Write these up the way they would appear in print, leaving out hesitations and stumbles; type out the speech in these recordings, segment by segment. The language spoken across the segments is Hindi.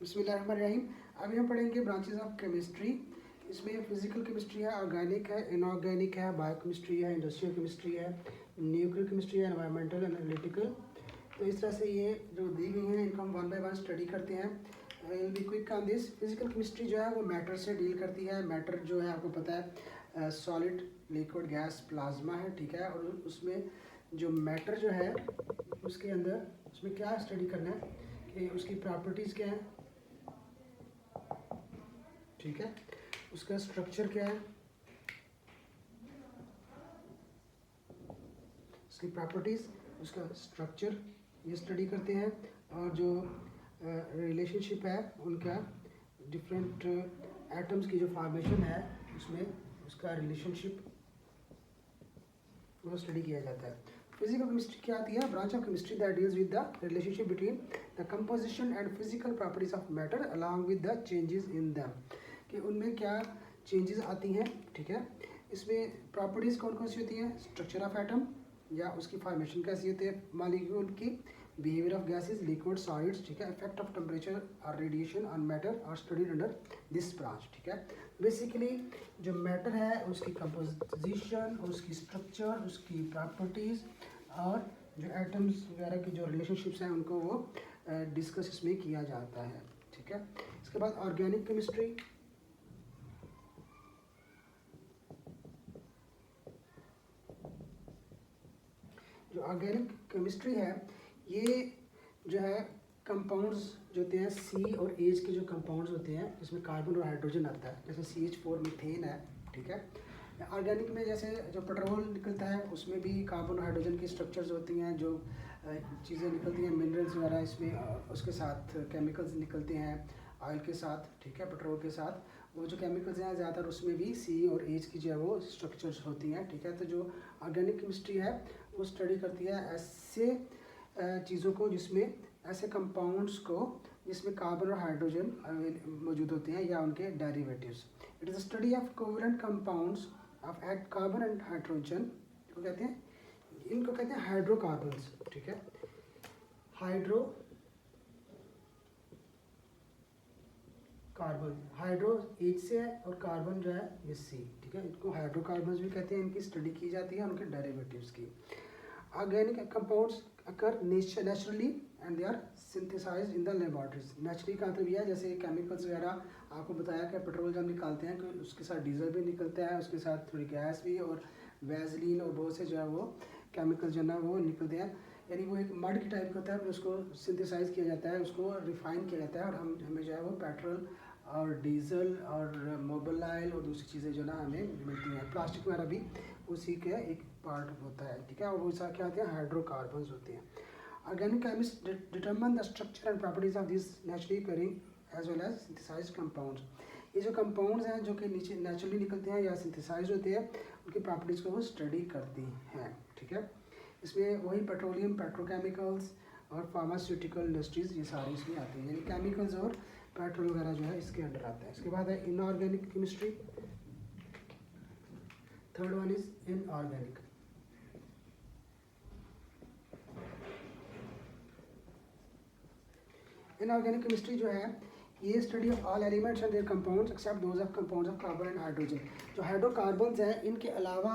बिस्मिल्लाहिर्रहमानिर्रहीम। अभी हम पढ़ेंगे ब्रांचेस ऑफ केमिस्ट्री। इसमें फिजिकल केमिस्ट्री है, ऑर्गेनिक है, इनऑर्गेनिक है, बायोकेमिस्ट्री है, इंडस्ट्रियल केमिस्ट्री है, न्यूक्लियर केमिस्ट्री है, एनवायरमेंटल एनालिटिकल। तो इस तरह से ये जो दी गई हैं इनको हम वन बाय वन स्टडी करते हैं। Will be quick on this. Physical chemistry जो है वो मैटर से डील करती है। मैटर जो है आपको पता है सॉलिड, लिक्विड, गैस, प्लाज्मा है, ठीक है। और उसमें जो मैटर जो है उसके अंदर उसमें क्या स्टडी करना है कि उसकी प्रॉपर्टीज़ क्या है, ठीक है, उसका स्ट्रक्चर क्या है, उसकी प्रॉपर्टीज़, उसका स्ट्रक्चर, ये स्टडी करते हैं। और जो रिलेशनशिप है उनका डिफरेंट एटम्स की जो फॉर्मेशन है उसमें उसका रिलेशनशिप वो स्टडी किया जाता है। फिजिकल केमिस्ट्री क्या आती है? Branch of chemistry that deals with the relationship between the composition and physical properties of matter along with the changes in them, कि उनमें क्या चेंजेस आती हैं, ठीक है। इसमें प्रॉपर्टीज़ कौन कौन सी होती हैं? स्ट्रक्चर ऑफ एटम या उसकी फॉर्मेशन कैसी होती है, मॉलिक्यूल की, behaviour of gases, liquid, solids, ठीक है, इफेक्ट ऑफ टेम्परेचर और radiation on matter are studied under this branch, ठीक है। बेसिकली जो मैटर है उसकी कंपोजिशन, उसकी स्ट्रक्चर, उसकी प्रॉपर्टीज़ और जो एटम्स वगैरह की जो रिलेशनशिप्स हैं उनको वो डिस्कस इसमें किया जाता है, ठीक है। इसके बाद ऑर्गेनिक केमिस्ट्री। जो ऑर्गेनिक केमिस्ट्री है ये जो है कंपाउंड्स जो होते हैं सी और एच के जो कंपाउंड्स होते हैं जिसमें कार्बन और हाइड्रोजन आता है, जैसे CH4 मीथेन है, ठीक है। ऑर्गेनिक में जैसे जो पेट्रोल निकलता है उसमें भी कार्बन और हाइड्रोजन की स्ट्रक्चर्स होती हैं, जो चीज़ें निकलती हैं मिनरल्स वगैरह इसमें, उसके साथ केमिकल्स निकलते हैं ऑयल के साथ, ठीक है, पेट्रोल के साथ। वो जो केमिकल्स हैं ज़्यादातर उसमें भी सी और एच की जो है वो स्ट्रक्चर्स होती हैं, ठीक है। तो जो ऑर्गेनिक केमिस्ट्री है वो स्टडी करती है ऐसे चीज़ों को जिसमें ऐसे कंपाउंड्स को जिसमें कार्बन और हाइड्रोजन मौजूद होते हैं या उनके derivatives. It is study of covalent compounds of at carbon and hydrogen को कहते हैं, इनको कहते हैं हाइड्रोकार्बन्स, ठीक है। हाइड्रो कार्बन, हाइड्रो एच से है और कार्बन जो है ये सी, ठीक है। इनको हाइड्रोकार्बन्स भी कहते हैं, इनकी स्टडी की जाती है उनके डेरिवेटिव्स की। Organic compounds occur naturally and they are synthesized in the laboratories. Naturally का मतलब यह है जैसे केमिकल्स वगैरह आपको बताया कि पेट्रोल जब निकालते हैं तो उसके साथ डीजल भी निकलता है, उसके साथ थोड़ी गैस भी और वैसलीन और बहुत से जो है वो केमिकल जो है ना वो निकलते हैं, यानी वो एक मड की टाइप का होता है, फिर उसको सिंथेसाइज किया जाता है, उसको रिफाइन किया जाता है और हमें जो है वो पेट्रोल और डीजल और मोबाइल और दूसरी चीज़ें जो ना हमें मिलती हैं। प्लास्टिक वगैरह भी उसी के एक पार्ट होता है, ठीक है। और वो क्या होते हैं? हाइड्रोकार्बन्स होते हैं। Organic chemist determine the structure and properties of this naturally occurring as well as synthesized compounds. ये जो कंपाउंड्स हैं जो कि नीचे नेचुरली निकलते हैं या सिंथेसाइज होते हैं उनकी प्रॉपर्टीज़ को वो स्टडी करती हैं, ठीक है। इसमें वही पेट्रोलियम, पेट्रोकेमिकल्स और फार्मास्यूटिकल इंडस्ट्रीज़ ये सारी इसमें आती हैं, यानी केमिकल्स और पेट्रोल वगैरह जो है इसके अंडर आता है। इसके बाद है inorganic chemistry. Third one is inorganic. Inorganic chemistry जो है ये study of all elements and their compounds except those of compounds of carbon and hydrogen. जो हाइड्रोकार्बन्स हैं इनके अलावा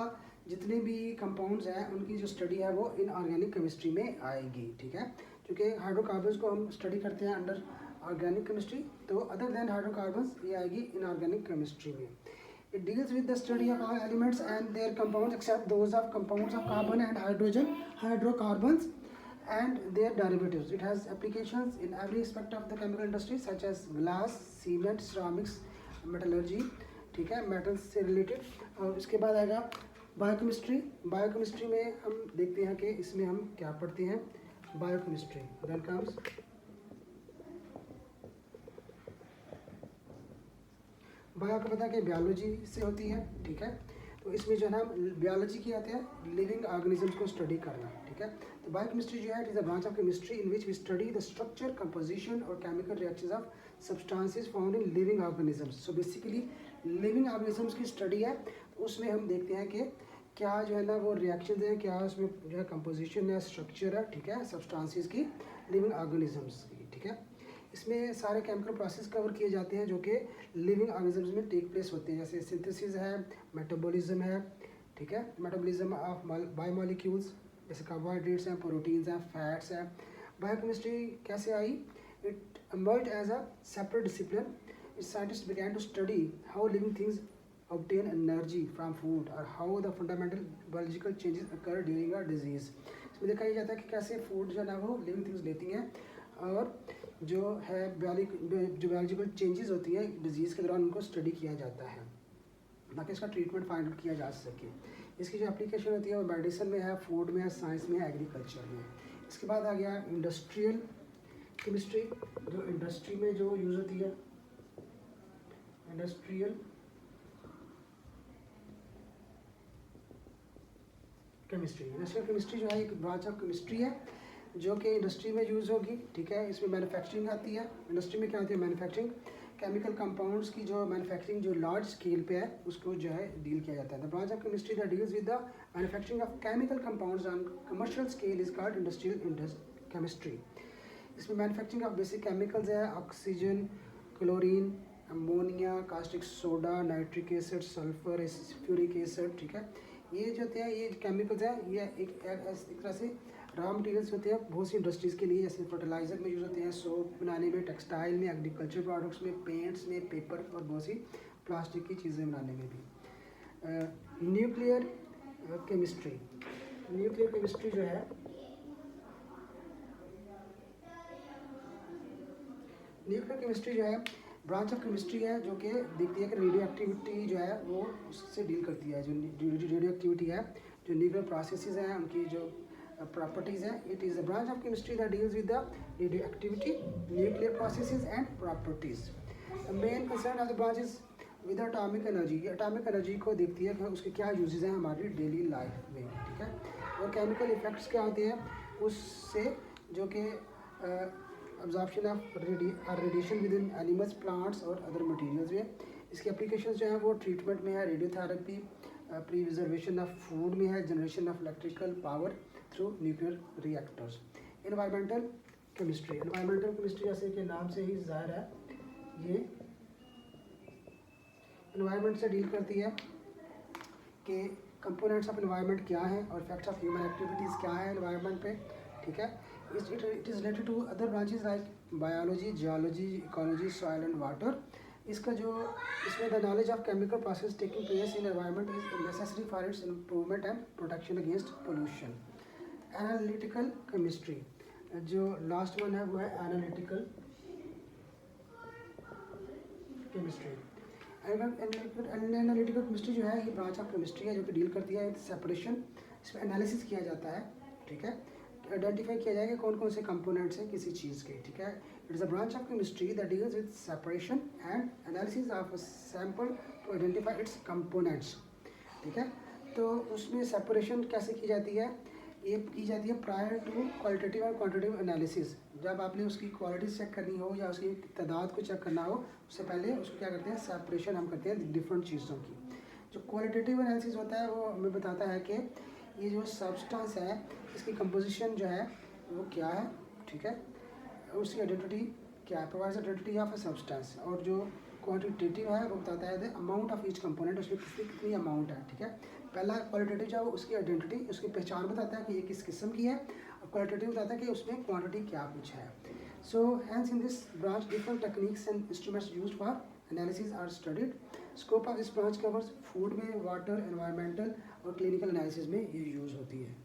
जितने भी कंपाउंड्स हैं उनकी जो स्टडी है वो इनऑर्गेनिक केमिस्ट्री में आएगी, ठीक है। क्योंकि हाइड्रोकार्बन्स को हम स्टडी करते हैं अंडर ऑर्गेनिक केमिस्ट्री, तो अदर देन हाइड्रोकार्बन्स ये आएगी इनऑर्गेनिक केमिस्ट्री में। It deals with the study of all elements and their compounds except those of compounds of carbon and hydrogen, hydrocarbons and their derivatives. It has applications in every aspect of the chemical industry such as glass, cement, ceramics, metallurgy, ठीक है, metals से related। और इसके बाद आएगा बायोकेमिस्ट्री। बायोकेमिस्ट्री में हम देखते हैं कि इसमें हम क्या पढ़ते हैं, बायोकेमिस्ट्री। Then comes बायो को पता है कि बायोलॉजी से होती है, ठीक है। तो इसमें जो है ना बायोलॉजी की आते हैं लिविंग ऑर्गेनिजम्स को स्टडी करना, ठीक है। तो बायोकेमिस्ट्री जो है it is a branch of chemistry in which we study the structure, composition और chemical reactions of substances found in living organisms. So basically living organisms की स्टडी है, तो उसमें हम देखते हैं कि क्या जो है ना वो रिएक्शन है, क्या उसमें जो है कंपोजिशन है, स्ट्रक्चर है, ठीक है, सब्सटेंसेस की, लिविंग ऑर्गेनिजम्स की, ठीक है। इसमें सारे केमिकल प्रोसेस कवर किए जाते हैं जो कि लिविंग ऑर्गेनिज्म में टेक प्लेस होते हैं, जैसे सिंथेसिस है, मेटाबॉलिज्म है, ठीक है, मेटाबॉलिज्म ऑफ बायोमोलिक्यूल्स जैसे कार्बोहाइड्रेट्स हैं, प्रोटीन्स हैं, फैट्स हैं। बायोकेमिस्ट्री कैसे आई? It emerged as a separate discipline. Its scientists began to study how living things obtain energy from food or how the fundamental biological changes occur during a disease. इसमें देखा यह जाता है कि कैसे फूड जो है ना वो लिविंग थिंग्स लेती हैं और जो है बायोलॉजिकल चेंजेस होती हैं डिजीज़ के दौरान उनको स्टडी किया जाता है ताकि इसका ट्रीटमेंट फाइंड आउट किया जा सके। इसकी जो एप्लीकेशन होती है वो मेडिसिन में है, फूड में है, साइंस में है, एग्रीकल्चर में। इसके बाद आ गया इंडस्ट्रियल केमिस्ट्री, जो इंडस्ट्री में जो यूज़ होती है, इंडस्ट्रियल केमिस्ट्री। इंडस्ट्रियल केमिस्ट्री जो है एक ब्रांच ऑफ केमिस्ट्री है जो कि इंडस्ट्री में यूज़ होगी, ठीक है। इसमें मैन्युफैक्चरिंग आती है। इंडस्ट्री में क्या होती है? मैन्युफैक्चरिंग, केमिकल कंपाउंड्स की जो मैन्युफैक्चरिंग जो लार्ज स्केल पे है उसको जो है डील किया जाता है। The branch of chemistry that deals with the manufacturing of chemical compounds on commercial scale is called industrial chemistry. इसमें मैन्युफैक्चरिंग ऑफ बेसिक केमिकल्स है, oxygen, chlorine, ammonia, caustic soda, nitric acid, sulphuric acid, ठीक है। ये जो होते हैं ये केमिकल्स हैं, ये एक तरह से रॉ मटेरियल्स होते हैं बहुत सी इंडस्ट्रीज़ के लिए, जैसे फर्टिलाइज़र में यूज़ होते हैं, सोप बनाने में, टेक्सटाइल में, एग्रीकल्चर प्रोडक्ट्स में, पेंट्स में, पेपर और बहुत सी प्लास्टिक की चीज़ें बनाने में भी। न्यूक्लियर केमिस्ट्री, न्यूक्लियर केमिस्ट्री जो है न्यूक्लियर केमिस्ट्री जो है ब्रांच ऑफ केमिस्ट्री है जो कि देखती है कि रेडियो एक्टिविटी जो है वो उससे डील करती है। जो रेडियो एक्टिविटी है, जो न्यूक्लियर प्रोसेसेस हैं उनकी जो प्रॉपर्टीज़ हैं, it is a branch of chemistry that deals with the radio activity, nuclear processes and properties. Main concern of the branch is with atomic energy. ये एटॉमिक एनर्जी को देखती है कि उसके क्या यूजेस हैं हमारी डेली लाइफ में, ठीक है। और केमिकल इफेक्ट्स क्या होते हैं उससे, जो कि absorption of radiation with in animals, plants और अदर मटेरियल्स में। इसकी एप्लीकेशंस जो है वो ट्रीटमेंट में है, रेडियोथेरेपी, प्रिजर्वेशन ऑफ फूड में है, generation of electrical power through nuclear reactors. Environmental chemistry, environmental chemistry जैसे कि नाम से ही जाहिर है ये एनवायरनमेंट से डील करती है कि कंपोनेंट्स ऑफ एनवायरनमेंट क्या है और इफेक्ट्स ऑफ ह्यूमन एक्टिविटीज़ क्या है एनवायरनमेंट पे, ठीक है। It is related to other branches like biology, geology, ecology, soil and water. इसका जो इसमें the knowledge of chemical process taking place in environment is necessary for its improvement and protection against pollution. Analytical chemistry, जो लास्ट वन है वो है एनालिटिकल केमिस्ट्री। एनालिटिकल केमिस्ट्री जो है ये ब्रांच ऑफ केमिस्ट्री है जो कि डील करती है सेपरेशन, इसमें एनालिसिस किया जाता है, ठीक है। आइडेंटिफाई किया जाएगा कौन कौन से कंपोनेंट्स हैं किसी चीज़ के, ठीक है। It is a branch of chemistry that deals with separation and analysis of a sample to identify its components, ठीक है। तो उसमें सेपरेशन कैसे की जाती है? ये की जाती है प्रायर टू क्वालिटेटिव और क्वांटिटेटिव एनालिसिस। जब आपने उसकी क्वालिटी चेक करनी हो या उसकी तादाद को चेक करना हो उससे पहले उसको क्या करते हैं, सेपरेशन हम करते हैं डिफरेंट चीज़ों की। जो क्वालिटेटिव एनालिसिस होता है वो हमें बताता है कि ये जो सब्सटेंस है इसकी कंपोजिशन जो है वो क्या है, ठीक है, उसकी आइडेंटिटी क्या है, provides identity of a substance. और जो क्वांटिटेटिव है वो बताता है the amount of each component, उसमें कितनी अमाउंट है, ठीक है। पहला क्वालिटेटिव जो है वो उसकी आइडेंटिटी, उसकी पहचान बताता है कि ये किस किस्म की है, और क्वालिटेटिव बताता है कि उसमें क्वांटिटी क्या कुछ है। So hence in this branch different techniques and instruments used for analysis are studied. Scope of this branch covers food में, वाटर, एनवायरमेंटल और क्लिनिकल एनालिसिस में ये यूज़ होती है।